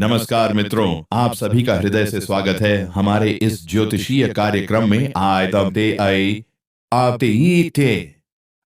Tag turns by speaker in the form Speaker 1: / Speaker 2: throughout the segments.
Speaker 1: नमस्कार मित्रों, आप सभी का हृदय से स्वागत है हमारे इस ज्योतिषीय कार्यक्रम में। आते ही थे।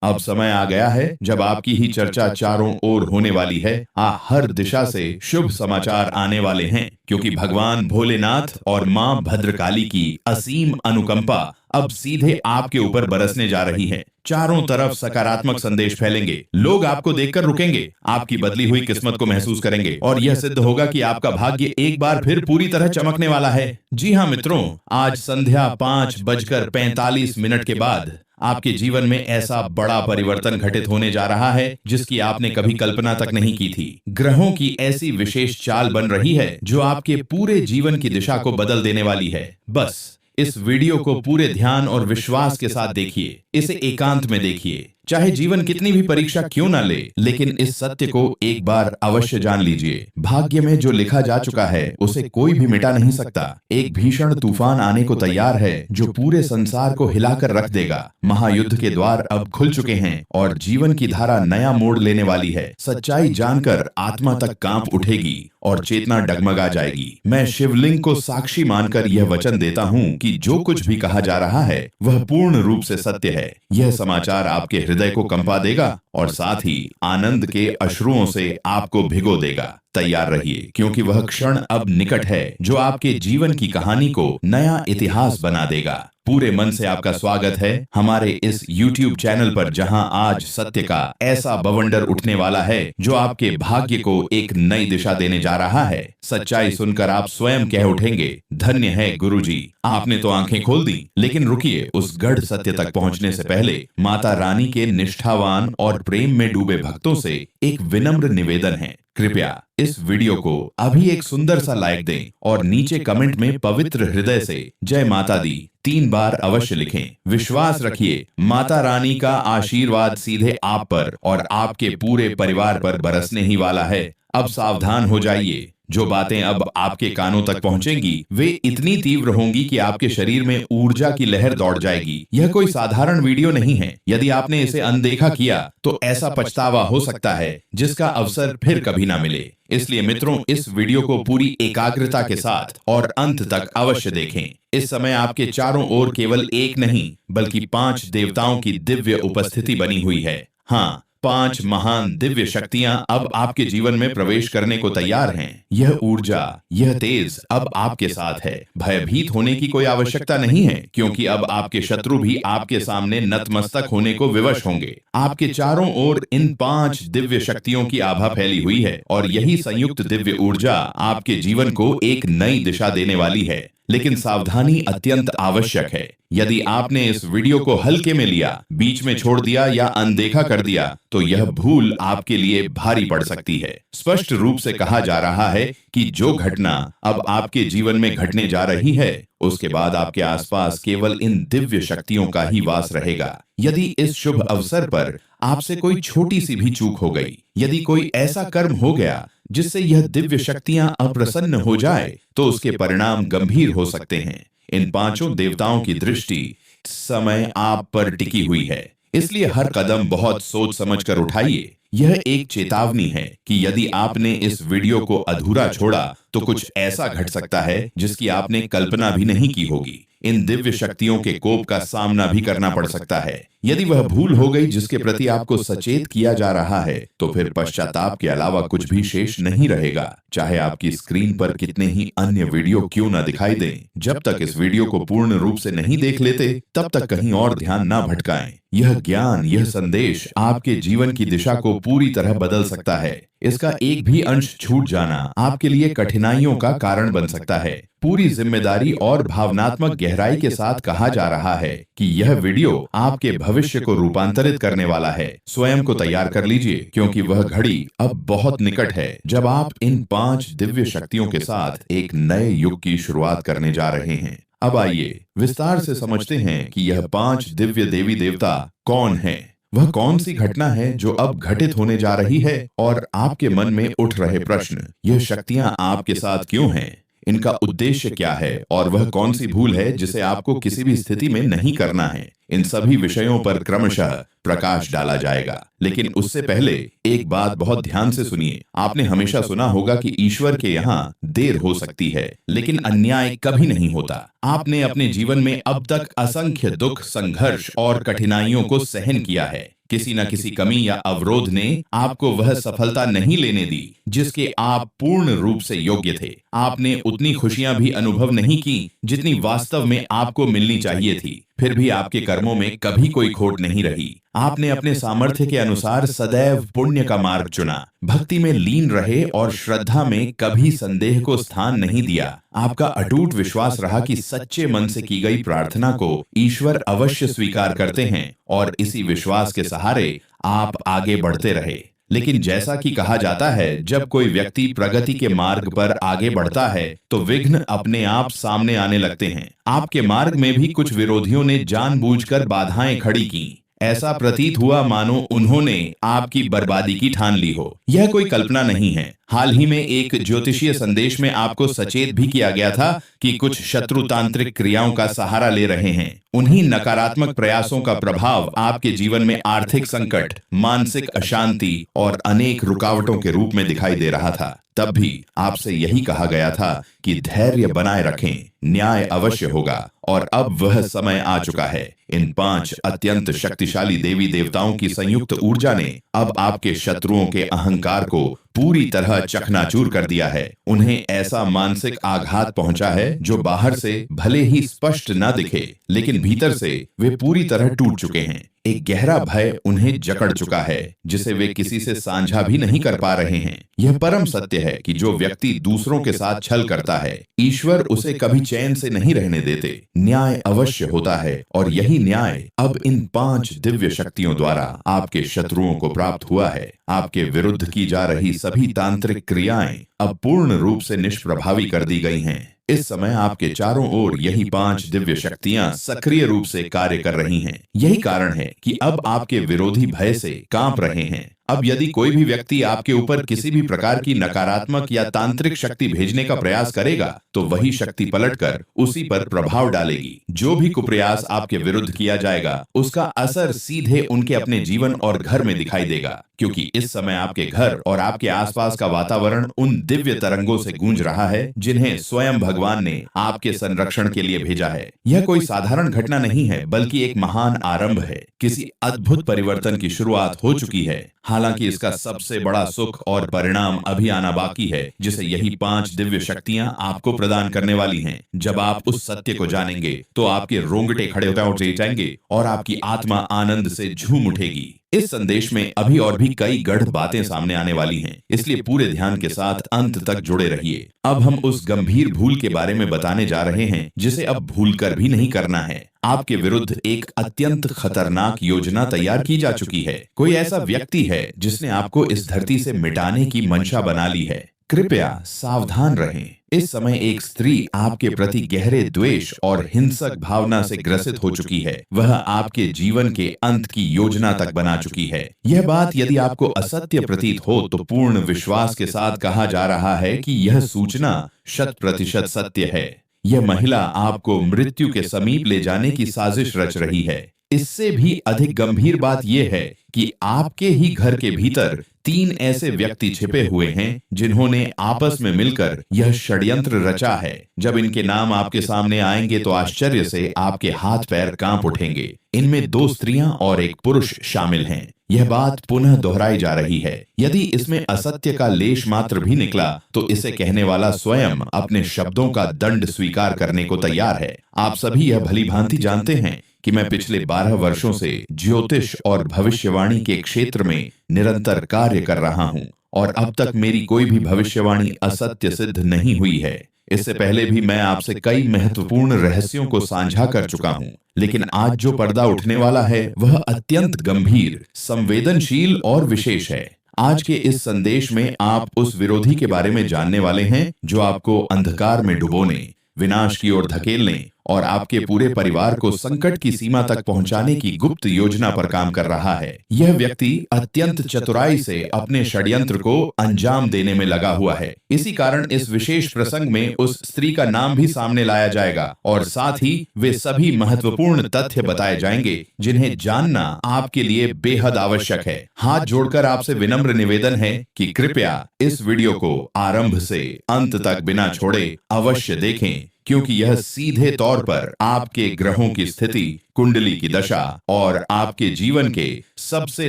Speaker 1: अब समय आ गया है जब आपकी ही चर्चा चारों ओर होने वाली है। हर दिशा से शुभ समाचार आने वाले हैं, क्योंकि भगवान भोलेनाथ और मां भद्रकाली की असीम अनुकंपा अब सीधे आपके ऊपर बरसने जा रही है। चारों तरफ सकारात्मक संदेश फैलेंगे, लोग आपको देखकर रुकेंगे, आपकी बदली हुई किस्मत को महसूस करेंगे और यह सिद्ध होगा कि आपका भाग्य एक बार फिर पूरी तरह चमकने वाला है। जी हाँ मित्रों, आज संध्या 5:45 के बाद आपके जीवन में ऐसा बड़ा परिवर्तन घटित होने जा रहा है जिसकी आपने कभी कल्पना तक नहीं की थी। ग्रहों की ऐसी विशेष चाल बन रही है जो आपके पूरे जीवन की दिशा को बदल देने वाली है। बस इस वीडियो को पूरे ध्यान और विश्वास के साथ देखिए, इसे एकांत में देखिए। चाहे जीवन कितनी भी परीक्षा क्यों ना ले, लेकिन इस सत्य को एक बार अवश्य जान लीजिए। भाग्य में जो लिखा जा चुका है उसे कोई भी मिटा नहीं सकता। एक भीषण तूफान आने को तैयार है जो पूरे संसार को हिलाकर रख देगा। महायुद्ध के द्वार अब खुल चुके हैं और जीवन की धारा नया मोड़ लेने वाली है। सच्चाई जानकर आत्मा तक कांप उठेगी और चेतना डगमगा जाएगी। मैं शिवलिंग को साक्षी मानकर यह वचन देता हूँ कि जो कुछ भी कहा जा रहा है वह पूर्ण रूप से सत्य है। यह समाचार आपके हृदय को कंपा देगा और साथ ही आनंद के अश्रुओं से आपको भिगो देगा। तैयार रहिए, क्योंकि वह क्षण अब निकट है जो आपके जीवन की कहानी को नया इतिहास बना देगा। पूरे मन से आपका स्वागत है हमारे इस YouTube चैनल पर, जहां आज सत्य का ऐसा बवंडर उठने वाला है जो आपके भाग्य को एक नई दिशा देने जा रहा है। सच्चाई सुनकर आप स्वयं कह उठेंगे, धन्य है गुरुजी, आपने तो आंखें खोल दी। लेकिन रुकिए, उस गढ़ सत्य तक पहुंचने से पहले माता रानी के निष्ठावान और प्रेम में डूबे भक्तों से एक विनम्र निवेदन है। कृपया इस वीडियो को अभी एक सुंदर सा लाइक दें और नीचे कमेंट में पवित्र हृदय से जय माता दी 3 बार अवश्य लिखें। विश्वास रखिए, माता रानी का आशीर्वाद सीधे आप पर और आपके पूरे परिवार पर बरसने ही वाला है। अब सावधान हो जाइए, जो बातें अब आपके कानों तक पहुंचेंगी वे इतनी तीव्र होंगी कि आपके शरीर में ऊर्जा की लहर दौड़ जाएगी। यह कोई साधारण वीडियो नहीं है। यदि आपने इसे अनदेखा किया तो ऐसा पछतावा हो सकता है जिसका अवसर फिर कभी ना मिले। इसलिए मित्रों, इस वीडियो को पूरी एकाग्रता के साथ और अंत तक अवश्य देखें। इस समय आपके चारों ओर केवल एक नहीं बल्कि 5 देवताओं की दिव्य उपस्थिति बनी हुई है। हाँ, 5 महान दिव्य शक्तियां अब आपके जीवन में प्रवेश करने को तैयार हैं। यह ऊर्जा, यह तेज अब आपके साथ है। भयभीत होने की कोई आवश्यकता नहीं है, क्योंकि अब आपके शत्रु भी आपके सामने नतमस्तक होने को विवश होंगे। आपके चारों ओर इन 5 दिव्य शक्तियों की आभा फैली हुई है और यही संयुक्त दिव्य ऊर्जा आपके जीवन को एक नई दिशा देने वाली है। लेकिन सावधानी अत्यंत आवश्यक है। यदि आपने इस वीडियो को हल्के में लिया, बीच में छोड़ दिया या अनदेखा कर दिया तो यह भूल आपके लिए भारी पड़ सकती है। स्पष्ट रूप से कहा जा रहा है कि जो घटना अब आपके जीवन में घटने जा रही है उसके बाद आपके आसपास केवल इन दिव्य शक्तियों का ही वास रहेगा। यदि इस शुभ अवसर पर आपसे कोई छोटी सी भी चूक हो गई, यदि कोई ऐसा कर्म हो गया जिससे यह दिव्य शक्तियां अप्रसन्न हो जाए, तो उसके परिणाम गंभीर हो सकते हैं। इन 5 देवताओं की दृष्टि इस समय आप पर टिकी हुई है, इसलिए हर कदम बहुत सोच समझकर उठाइए। यह एक चेतावनी है कि यदि आपने इस वीडियो को अधूरा छोड़ा तो कुछ ऐसा घट सकता है जिसकी आपने कल्पना भी नहीं की होगी। इन दिव्य शक्तियों के कोप का सामना भी करना पड़ सकता है। यदि वह भूल हो गई जिसके प्रति आपको सचेत किया जा रहा है तो फिर पश्चाताप के अलावा कुछ भी शेष नहीं रहेगा। चाहे आपकी स्क्रीन पर कितने ही अन्य वीडियो क्यों ना दिखाई दें, जब तक इस वीडियो को पूर्ण रूप से नहीं देख लेते तब तक कहीं और ध्यान ना भटकाएं। यह ज्ञान, यह संदेश आपके जीवन की दिशा को पूरी तरह बदल सकता है। इसका एक भी अंश छूट जाना आपके लिए कठिनाइयों का कारण बन सकता है। पूरी जिम्मेदारी और भावनात्मक गहराई के साथ कहा जा रहा है कि यह वीडियो आपके भविष्य को रूपांतरित करने वाला है। स्वयं को तैयार कर लीजिए, क्योंकि वह घड़ी अब बहुत निकट है जब आप इन 5 दिव्य शक्तियों के साथ एक नए युग की शुरुआत करने जा रहे हैं। अब आइए विस्तार से समझते हैं कि यह 5 दिव्य देवी देवता कौन हैं। वह कौन सी घटना है जो अब घटित होने जा रही है और आपके मन में उठ रहे प्रश्न, यह शक्तियां आपके साथ क्यों हैं? इनका उद्देश्य क्या है और वह कौन सी भूल है जिसे आपको किसी भी स्थिति में नहीं करना है। इन सभी विषयों पर क्रमशः प्रकाश डाला जाएगा। लेकिन उससे पहले एक बात बहुत ध्यान से सुनिए। आपने हमेशा सुना होगा कि ईश्वर के यहाँ देर हो सकती है, लेकिन अन्याय कभी नहीं होता। आपने अपने जीवन में अब तक असंख्य दुख, संघर्ष और कठिनाइयों को सहन किया है। किसी न किसी कमी या अवरोध ने आपको वह सफलता नहीं लेने दी जिसके आप पूर्ण रूप से योग्य थे। आपने उतनी खुशियां भी अनुभव नहीं की जितनी वास्तव में आपको मिलनी चाहिए थी। फिर भी आपके कर्मों में कभी कोई खोट नहीं रही। आपने अपने सामर्थ्य के अनुसार सदैव पुण्य का मार्ग चुना, भक्ति में लीन रहे और श्रद्धा में कभी संदेह को स्थान नहीं दिया। आपका अटूट विश्वास रहा कि सच्चे मन से की गई प्रार्थना को ईश्वर अवश्य स्वीकार करते हैं और इसी विश्वास के सहारे आप आगे बढ़ते रहे। लेकिन जैसा कि कहा जाता है, जब कोई व्यक्ति प्रगति के मार्ग पर आगे बढ़ता है तो विघ्न अपने आप सामने आने लगते हैं। आपके मार्ग में भी कुछ विरोधियों ने जानबूझकर बाधाएं खड़ी की। ऐसा प्रतीत हुआ मानो उन्होंने आपकी बर्बादी की ठान ली हो। यह कोई कल्पना नहीं है। हाल ही में एक ज्योतिषीय संदेश में आपको सचेत भी किया गया था कि कुछ शत्रुतांत्रिक क्रियाओं का सहारा ले रहे हैं। उन्हीं नकारात्मक प्रयासों का प्रभाव आपके जीवन में आर्थिक संकट, मानसिक अशांति और अनेक रुकावटों के रूप में दिखाई दे रहा था। तब भी आपसे यही कहा गया था कि धैर्य बनाए रखें, न्याय अवश्य होगा। और अब वह समय आ चुका है। इन 5 अत्यंत शक्तिशाली देवी देवताओं की संयुक्त ऊर्जा ने अब आपके शत्रुओं के अहंकार को पूरी तरह चकनाचूर कर दिया है। उन्हें ऐसा मानसिक आघात पहुंचा है जो बाहर से भले ही स्पष्ट न दिखे, लेकिन भीतर से वे पूरी तरह टूट चुके हैं। एक गहरा भय उन्हें जकड़ चुका है जिसे वे किसी से साझा भी नहीं कर पा रहे हैं। यह परम सत्य है कि जो व्यक्ति दूसरों के साथ छल करता है, ईश्वर उसे कभी चैन से नहीं रहने देते। न्याय अवश्य होता है और यही न्याय अब इन 5 दिव्य शक्तियों द्वारा आपके शत्रुओं को प्राप्त हुआ है। आपके विरुद्ध की जा रही सभी तांत्रिक क्रियाएं अब पूर्ण रूप से निष्प्रभावी कर दी गई हैं। इस समय आपके चारों ओर यही 5 दिव्य शक्तियां सक्रिय रूप से कार्य कर रही हैं। यही कारण है कि अब आपके विरोधी भय से कांप रहे हैं। अब यदि कोई भी व्यक्ति आपके ऊपर किसी भी प्रकार की नकारात्मक या तांत्रिक शक्ति भेजने का प्रयास करेगा तो वही शक्ति पलटकर उसी पर प्रभाव डालेगी। जो भी कुप्रयास आपके विरुद्ध किया जाएगा उसका असर सीधे उनके अपने जीवन और घर में दिखाई देगा, क्योंकि इस समय आपके घर और आपके आसपास का वातावरण उन दिव्य तरंगों से गूंज रहा है जिन्हें स्वयं भगवान ने आपके संरक्षण के लिए भेजा है। यह कोई साधारण घटना नहीं है, बल्कि एक महान आरंभ है। किसी अद्भुत परिवर्तन की शुरुआत हो चुकी है। हालांकि इसका सबसे बड़ा सुख और परिणाम अभी आना बाकी है, जिसे यही 5 दिव्य शक्तियां आपको प्रदान करने वाली हैं। जब आप उस सत्य को जानेंगे तो आपके रोंगटे खड़े होते जाएंगे और आपकी आत्मा आनंद से झूम उठेगी। इस संदेश में अभी और भी कई गढ़ बातें सामने आने वाली हैं, इसलिए पूरे ध्यान के साथ अंत तक जुड़े रहिए। अब हम उस गंभीर भूल के बारे में बताने जा रहे हैं जिसे अब भूलकर भी नहीं करना है। आपके विरुद्ध एक अत्यंत खतरनाक योजना तैयार की जा चुकी है। कोई ऐसा व्यक्ति है जिसने आपको इस धरती से मिटाने की मंशा बना ली है। कृपया सावधान रहें। इस समय एक स्त्री आपके प्रति गहरे द्वेष और हिंसक भावना से ग्रसित हो चुकी है। वह आपके जीवन के अंत की योजना तक बना चुकी है। यह बात यदि आपको असत्य प्रतीत हो तो पूर्ण विश्वास के साथ कहा जा रहा है कि यह सूचना 100% सत्य है। यह महिला आपको मृत्यु के समीप ले जाने की साजिश रच रही है। इससे भी अधिक गंभीर बात यह है कि आपके ही घर के भीतर 3 ऐसे व्यक्ति छिपे हुए हैं जिन्होंने आपस में मिलकर यह षड्यंत्र रचा है। जब इनके नाम आपके सामने आएंगे तो आश्चर्य से आपके हाथ पैर कांप उठेंगे। इनमें 2 स्त्रियां और 1 पुरुष शामिल हैं। यह बात पुनः दोहराई जा रही है। यदि इसमें असत्य का लेश मात्र भी निकला तो इसे कहने वाला स्वयं अपने शब्दों का दंड स्वीकार करने को तैयार है। आप सभी यह भली भांति जानते हैं कि मैं पिछले 12 वर्षों से ज्योतिष और भविष्यवाणी के क्षेत्र में निरंतर कार्य कर रहा हूं और अब तक मेरी कोई भी भविष्यवाणी असत्य सिद्ध नहीं हुई है। इससे पहले भी मैं आपसे कई महत्वपूर्ण रहस्यों को साझा कर चुका हूं, लेकिन आज जो पर्दा उठने वाला है वह अत्यंत गंभीर, संवेदनशील और विशेष है। आज के इस संदेश में आप उस विरोधी के बारे में जानने वाले हैं जो आपको अंधकार में डुबोने, विनाश की ओर धकेलने और आपके पूरे परिवार को संकट की सीमा तक पहुंचाने की गुप्त योजना पर काम कर रहा है। यह व्यक्ति अत्यंत चतुराई से अपने षड्यंत्र को अंजाम देने में लगा हुआ है। इसी कारण इस विशेष प्रसंग में उस स्त्री का नाम भी सामने लाया जाएगा और साथ ही वे सभी महत्वपूर्ण तथ्य बताए जाएंगे जिन्हें जानना आपके लिए बेहद आवश्यक है। हाथ जोड़कर आपसे विनम्र निवेदन है कि कृपया इस वीडियो को आरंभ से अंत तक बिना छोड़े अवश्य देखें, क्योंकि यह सीधे तौर पर आपके ग्रहों की स्थिति, कुंडली की दशा और आपके जीवन के सबसे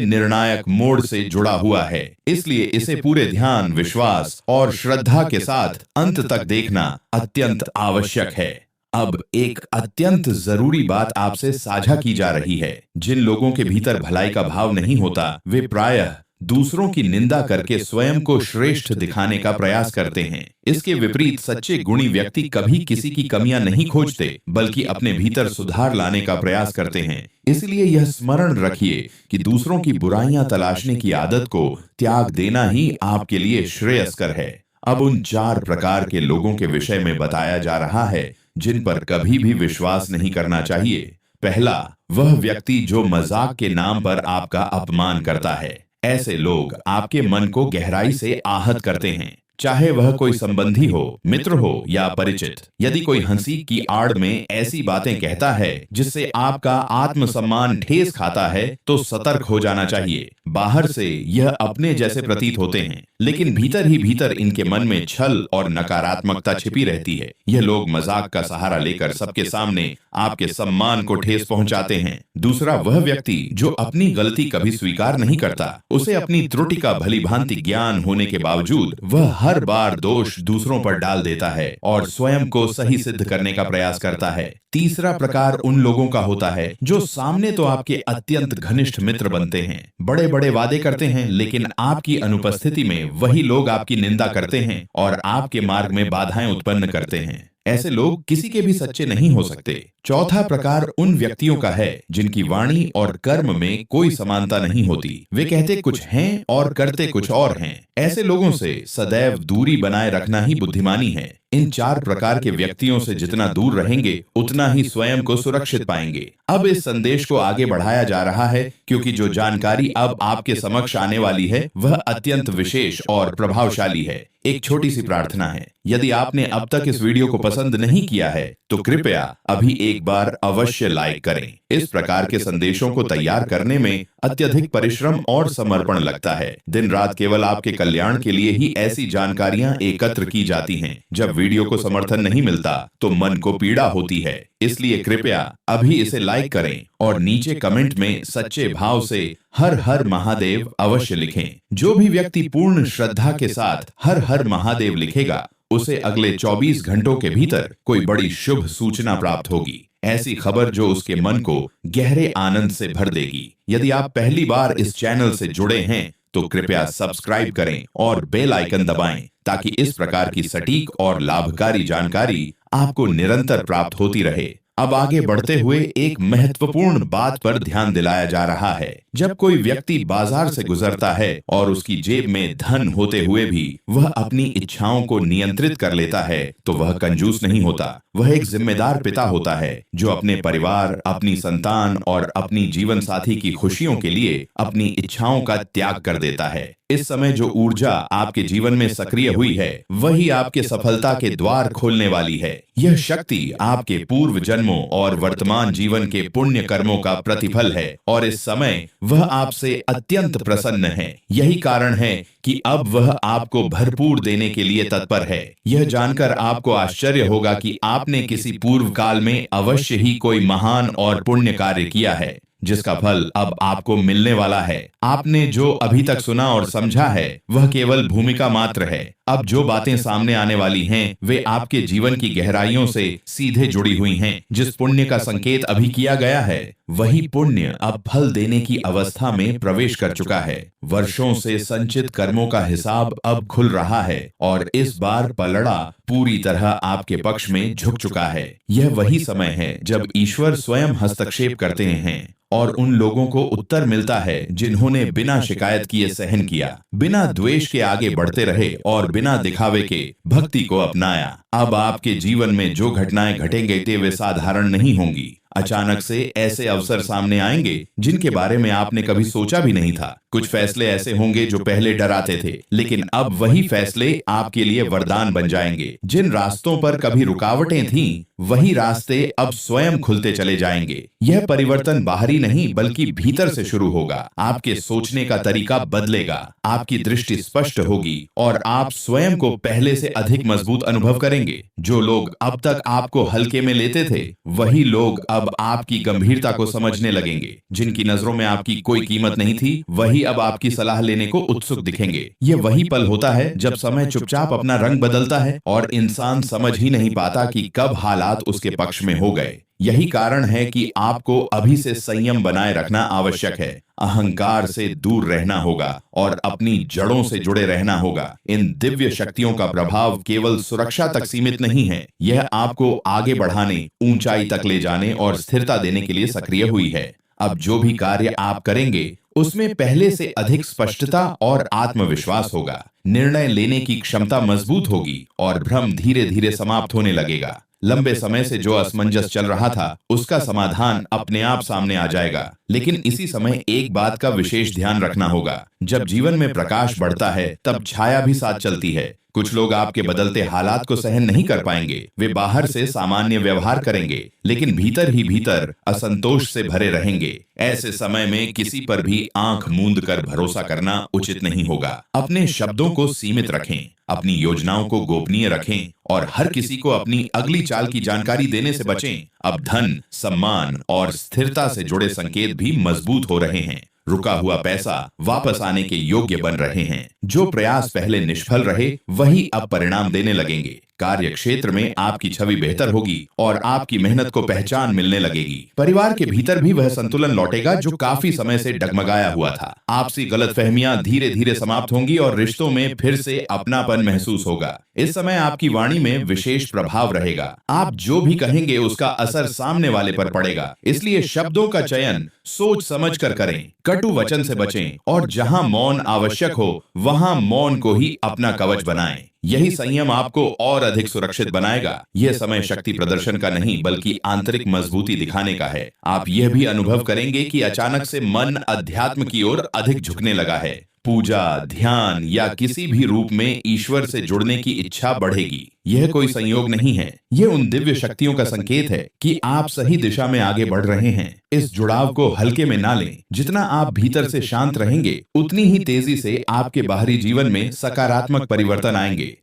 Speaker 1: निर्णायक मोड़ से जुड़ा हुआ है। इसलिए इसे पूरे ध्यान, विश्वास और श्रद्धा के साथ अंत तक देखना अत्यंत आवश्यक है। अब एक अत्यंत जरूरी बात आपसे साझा की जा रही है। जिन लोगों के भीतर भलाई का भाव नहीं होता, वे प्रायः दूसरों की निंदा करके स्वयं को श्रेष्ठ दिखाने का प्रयास करते हैं। इसके विपरीत सच्चे गुणी व्यक्ति कभी किसी की कमियां नहीं खोजते, बल्कि अपने भीतर सुधार लाने का प्रयास करते हैं। इसलिए यह स्मरण रखिए कि दूसरों की बुराइयां तलाशने की आदत को त्याग देना ही आपके लिए श्रेयस्कर है। अब उन 4 प्रकार के लोगों के विषय में बताया जा रहा है जिन पर कभी भी विश्वास नहीं करना चाहिए। पहला, वह व्यक्ति जो मजाक के नाम पर आपका अपमान करता है। ऐसे लोग आपके मन को गहराई से आहत करते हैं, चाहे वह कोई संबंधी हो, मित्र हो या परिचित। यदि कोई हंसी की आड़ में ऐसी बातें कहता है जिससे आपका आत्मसम्मान ठेस खाता है, तो सतर्क हो जाना चाहिए। बाहर से यह अपने जैसे प्रतीत होते हैं, लेकिन भीतर ही भीतर इनके मन में छल और नकारात्मकता छिपी रहती है। यह लोग मजाक का सहारा लेकर सबके सामने आपके सम्मान को ठेस पहुंचाते हैं। दूसरा, वह व्यक्ति जो अपनी गलती कभी स्वीकार नहीं करता। उसे अपनी त्रुटि का भली भांति ज्ञान होने के बावजूद वह हर बार दोष दूसरों पर डाल देता है और स्वयं को सही सिद्ध करने का प्रयास करता है। तीसरा प्रकार उन लोगों का होता है जो सामने तो आपके अत्यंत घनिष्ठ मित्र बनते हैं, बड़े बड़े वादे करते हैं, लेकिन आपकी अनुपस्थिति में वही लोग आपकी निंदा करते हैं और आपके मार्ग में बाधाएं उत्पन्न करते हैं। ऐसे लोग किसी के भी सच्चे नहीं हो सकते। चौथा प्रकार उन व्यक्तियों का है जिनकी वाणी और कर्म में कोई समानता नहीं होती। वे कहते कुछ हैं और करते कुछ और हैं। ऐसे लोगों से सदैव दूरी बनाए रखना ही बुद्धिमानी है। इन 4 प्रकार के व्यक्तियों से जितना दूर रहेंगे, उतना ही स्वयं को सुरक्षित पाएंगे। अब इस संदेश को आगे बढ़ाया जा रहा है, क्योंकि जो जानकारी अब आपके समक्ष आने वाली है वह अत्यंत विशेष और प्रभावशाली है। एक छोटी सी प्रार्थना है, यदि आपने अब तक इस वीडियो को पसंद नहीं किया है तो कृपया अभी एक बार अवश्य लाइक करें। इस प्रकार के संदेशों को तैयार करने में अत्यधिक परिश्रम और समर्पण लगता है। दिन रात केवल आपके कल्याण के लिए ही ऐसी जानकारियां एकत्र की जाती हैं। जब वीडियो को समर्थन नहीं मिलता तो मन को पीड़ा होती है। इसलिए कृपया अभी इसे लाइक करें और नीचे कमेंट में सच्चे भाव से हर हर महादेव अवश्य लिखें। जो भी व्यक्ति पूर्ण श्रद्धा के साथ हर हर महादेव लिखेगा, उसे अगले 24 घंटों के भीतर कोई बड़ी शुभ सूचना प्राप्त होगी। ऐसी खबर जो उसके मन को गहरे आनंद से भर देगी। यदि आप पहली बार इस चैनल से जुड़े हैं तो कृपया सब्सक्राइब करें और बेल आइकन दबाएं, ताकि इस प्रकार की सटीक और लाभकारी जानकारी आपको निरंतर प्राप्त होती रहे। अब आगे बढ़ते हुए एक महत्वपूर्ण बात पर ध्यान दिलाया जा रहा है। जब कोई व्यक्ति बाजार से गुजरता है और उसकी जेब में धन होते हुए भी वह अपनी इच्छाओं को नियंत्रित कर लेता है, तो वह कंजूस नहीं होता। वह एक जिम्मेदार पिता होता है जो अपने परिवार, अपनी संतान और अपनी जीवन साथी की खुशियों के लिए अपनी इच्छाओं का त्याग कर देता है। इस समय जो ऊर्जा आपके जीवन में सक्रिय हुई है, वही आपके सफलता के द्वार खोलने वाली है। यह शक्ति आपके पूर्व जन्मों और वर्तमान जीवन के पुण्य कर्मों का प्रतिफल है और इस समय वह आपसे अत्यंत प्रसन्न है। यही कारण है कि अब वह आपको भरपूर देने के लिए तत्पर है। यह जानकर आपको आश्चर्य होगा कि आपने किसी पूर्व काल में अवश्य ही कोई महान और पुण्य कार्य किया है, जिसका फल अब आपको मिलने वाला है। आपने जो अभी तक सुना और समझा है वह केवल भूमिका मात्र है। अब जो बातें सामने आने वाली हैं, वे आपके जीवन की गहराइयों से सीधे जुड़ी हुई हैं। जिस पुण्य का संकेत अभी किया गया है, वही पुण्य अब फल देने की अवस्था में प्रवेश कर चुका है। वर्षों से संचित कर्मों का हिसाब अब खुल रहा है और इस बार पलड़ा पूरी तरह आपके पक्ष में झुक चुका है। यह वही समय है जब ईश्वर स्वयं हस्तक्षेप करते हैं और उन लोगों को उत्तर मिलता है जिन्होंने बिना शिकायत किए सहन किया, बिना द्वेष के आगे बढ़ते रहे और बिना दिखावे के भक्ति को अपनाया। अब आपके जीवन में जो घटनाएं घटेंगे वे साधारण नहीं होंगी। अचानक से ऐसे अवसर सामने आएंगे जिनके बारे में आपने कभी सोचा भी नहीं था। कुछ फैसले ऐसे होंगे जो पहले डराते थे, लेकिन अब वही फैसले आपके लिए वरदान बन जाएंगे। जिन रास्तों पर कभी रुकावटें थीं, वही रास्ते अब स्वयं खुलते चले जाएंगे। यह परिवर्तन बाहरी नहीं बल्कि भीतर से शुरू होगा। आपके सोचने का तरीका बदलेगा, आपकी दृष्टि स्पष्ट होगी और आप स्वयं को पहले से अधिक मजबूत अनुभव करेंगे। जो लोग अब तक आपको हल्के में लेते थे, वही लोग अब आपकी गंभीरता को समझने लगेंगे। जिनकी नजरों में आपकी कोई कीमत नहीं थी, वही अब आपकी सलाह लेने को उत्सुक दिखेंगे। ये वही पल होता है जब समय चुपचाप अपना रंग बदलता है और इंसान समझ ही नहीं पाता कि कब हालात उसके पक्ष में हो गए। यही कारण है कि आपको अभी से संयम बनाए रखना आवश्यक है। अहंकार से दूर रहना होगा और अपनी जड़ों से जुड़े रहना होगा। इन दिव्य शक्तियों का प्रभाव केवल सुरक्षा तक सीमित नहीं है, यह आपको आगे बढ़ाने, ऊंचाई तक ले जाने और स्थिरता देने के लिए सक्रिय हुई है। अब जो भी कार्य आप करेंगे उसमें पहले से अधिक स्पष्टता और आत्मविश्वास होगा। निर्णय लेने की क्षमता मजबूत होगी और भ्रम धीरे धीरे समाप्त होने लगेगा। लंबे समय से जो असमंजस चल रहा था, उसका समाधान अपने आप सामने आ जाएगा। लेकिन इसी समय एक बात का विशेष ध्यान रखना होगा। जब जीवन में प्रकाश बढ़ता है, तब छाया भी साथ चलती है। कुछ लोग आपके बदलते हालात को सहन नहीं कर पाएंगे। वे बाहर से सामान्य व्यवहार करेंगे, लेकिन भीतर ही भीतर असंतोष से भरे रहेंगे। ऐसे समय में किसी पर भी आंख मूंद कर भरोसा करना उचित नहीं होगा। अपने शब्दों को सीमित रखें, अपनी योजनाओं को गोपनीय रखें और हर किसी को अपनी अगली चाल की जानकारी देने से बचें। अब धन, सम्मान और स्थिरता से जुड़े संकेत भी मजबूत हो रहे हैं। रुका हुआ पैसा वापस आने के योग्य बन रहे हैं। जो प्रयास पहले निष्फल रहे, वही अब परिणाम देने लगेंगे। कार्य क्षेत्र में आपकी छवि बेहतर होगी और आपकी मेहनत को पहचान मिलने लगेगी। परिवार के भीतर भी वह संतुलन लौटेगा जो काफी समय से डगमगाया हुआ था। आपसी गलतफहमियां धीरे धीरे समाप्त होंगी और रिश्तों में फिर से अपनापन महसूस होगा। इस समय आपकी वाणी में विशेष प्रभाव रहेगा। आप जो भी कहेंगे उसका असर सामने वाले पर पड़ेगा। इसलिए शब्दों का चयन सोच समझ कर करें, कटु वचन से बचें और जहां मौन आवश्यक हो, वहां मौन को ही अपना कवच बनाएं। यही संयम आपको और अधिक सुरक्षित बनाएगा। यह समय शक्ति प्रदर्शन का नहीं बल्कि आंतरिक मजबूती दिखाने का है। आप यह भी अनुभव करेंगे कि अचानक से मन अध्यात्म की ओर अधिक झुकने लगा है। पूजा, ध्यान या किसी भी रूप में ईश्वर से जुड़ने की इच्छा बढ़ेगी। यह कोई संयोग नहीं है, यह उन दिव्य शक्तियों का संकेत है कि आप सही दिशा में आगे बढ़ रहे हैं। इस जुड़ाव को हल्के में ना लें। जितना आप भीतर से शांत रहेंगे, उतनी ही तेजी से आपके बाहरी जीवन में सकारात्मक परिवर्तन आएंगे।